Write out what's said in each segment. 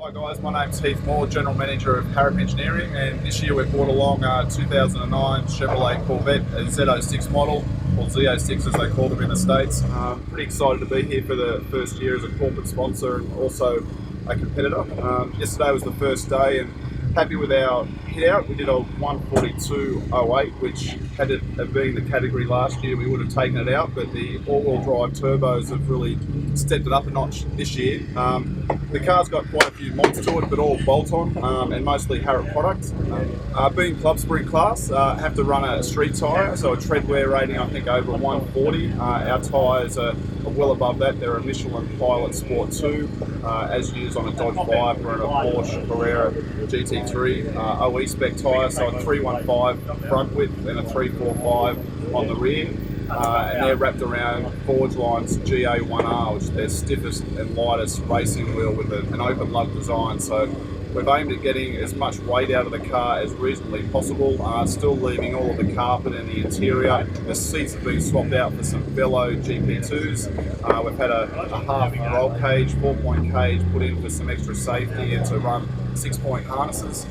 Hi guys, my name's Heath Moore, General Manager of Harrop Engineering, and this year we've brought along a 2009 Chevrolet Corvette, a Z06 model, or Z06 as they call them in the States. Pretty excited to be here for the first year as a corporate sponsor and also a competitor. Yesterday was the first day and happy with our hit out. We did a 142.08, which had it been the category last year we would have taken it out, but the all-wheel drive turbos have really stepped it up a notch this year. The car's got quite a few mods to it, but all bolt-on and mostly Harrop products. Being Clubsprint class, have to run a street tyre, so a tread wear rating I think over 140. Our tyres are well above that. They're a Michelin Pilot Sport 2, as used on a Dodge Viper and a Porsche Carrera GT3 OE spec tyre, so a 315 front width and a 345 on the rear. And they're wrapped around Forge Line's GA1R, which is their stiffest and lightest racing wheel with an open lug design. So we've aimed at getting as much weight out of the car as reasonably possible, still leaving all of the carpet in the interior. The seats have been swapped out for some Velo GP2s. We've had a half roll cage, 4-point cage put in for some extra safety and to run 6-point harnesses.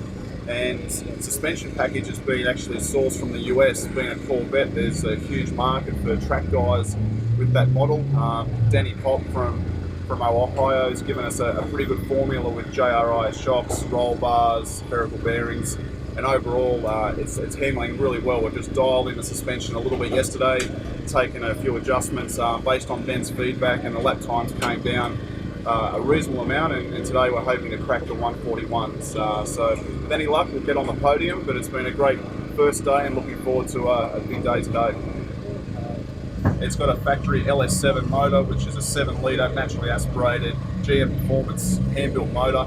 And suspension package has been actually sourced from the US. Being a Corvette, there's a huge market for track guys with that model. Danny Pop from Ohio has given us a pretty good formula with JRI shocks, roll bars, spherical bearings, and overall it's handling really well. We've just dialed in the suspension a little bit yesterday, taken a few adjustments based on Ben's feedback, and the lap times came down a reasonable amount, and today we're hoping to crack the 141s. So with any luck we'll get on the podium, but it's been a great first day and looking forward to a big day today. It's got a factory LS7 motor, which is a 7-litre naturally aspirated GM Performance hand-built motor.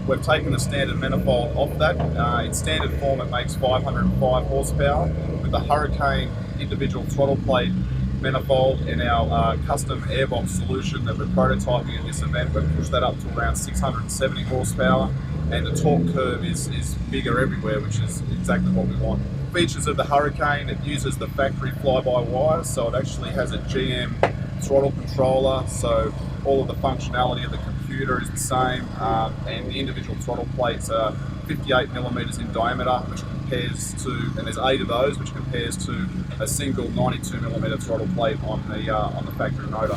We've taken the standard manifold off that. In standard form it makes 505 horsepower. With the Hurricane individual throttle plate manifold and our custom airbox solution that we're prototyping at this event, we've pushed that up to around 670 horsepower, and the torque curve is bigger everywhere, which is exactly what we want. Features of the Hurricane: it uses the factory fly-by-wire, so it actually has a GM throttle controller, so all of the functionality of the computer is the same, and the individual throttle plates are 58 millimeters in diameter, which compares to, and there's 8 of those, which compares to a single 92 millimeter throttle plate on the factory motor.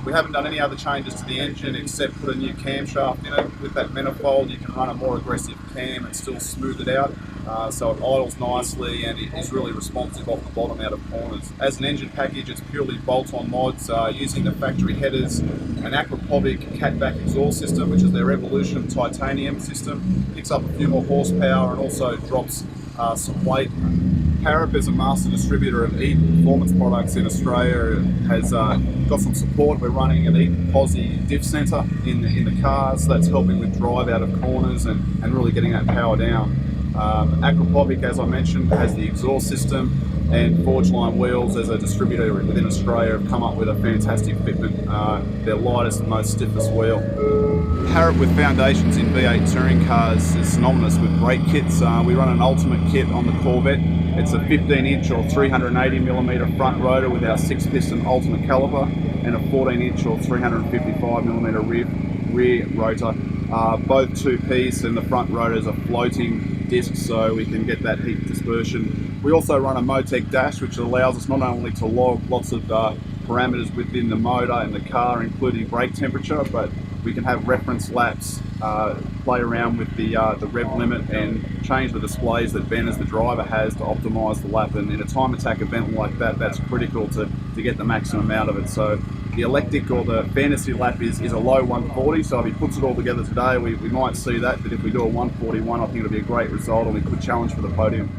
We haven't done any other changes to the engine except put a new camshaft in it. With that manifold you can run a more aggressive cam and still smooth it out, so it idles nicely and it is really responsive off the bottom out of corners. As an engine package it's purely bolt-on mods using the factory headers, an Aquapovic catback exhaust system, which is their Evolution titanium system, picks up a few more horsepower and also drops some weight. Harrop is a master distributor of Eaton performance products in Australia and has got some support. We're running an Eaton Posi diff centre in the cars, so that's helping with drive out of corners and really getting that power down. Aquapovic, as I mentioned, has the exhaust system, and Forge Line Wheels, as a distributor within Australia, have come up with a fantastic fitment, their lightest and most stiffest wheel. Harrop with foundations in V8 touring cars is synonymous with brake kits. We run an ultimate kit on the Corvette. It's a 15-inch or 380mm front rotor with our 6-piston ultimate caliper, and a 14-inch or 355mm rear rotor. Both 2-piece, and the front rotors are floating discs, so we can get that heat dispersion. We also run a Motec dash, which allows us not only to log lots of parameters within the motor and the car, including brake temperature, but we can have reference laps, play around with the rev limit and change the displays that Ben as the driver has to optimise the lap. And in a time attack event like that, that's critical to get the maximum out of it. So the electric or the fantasy lap is a low 140, so if he puts it all together today we might see that, but if we do a 141 I think it'll be a great result and we could challenge for the podium.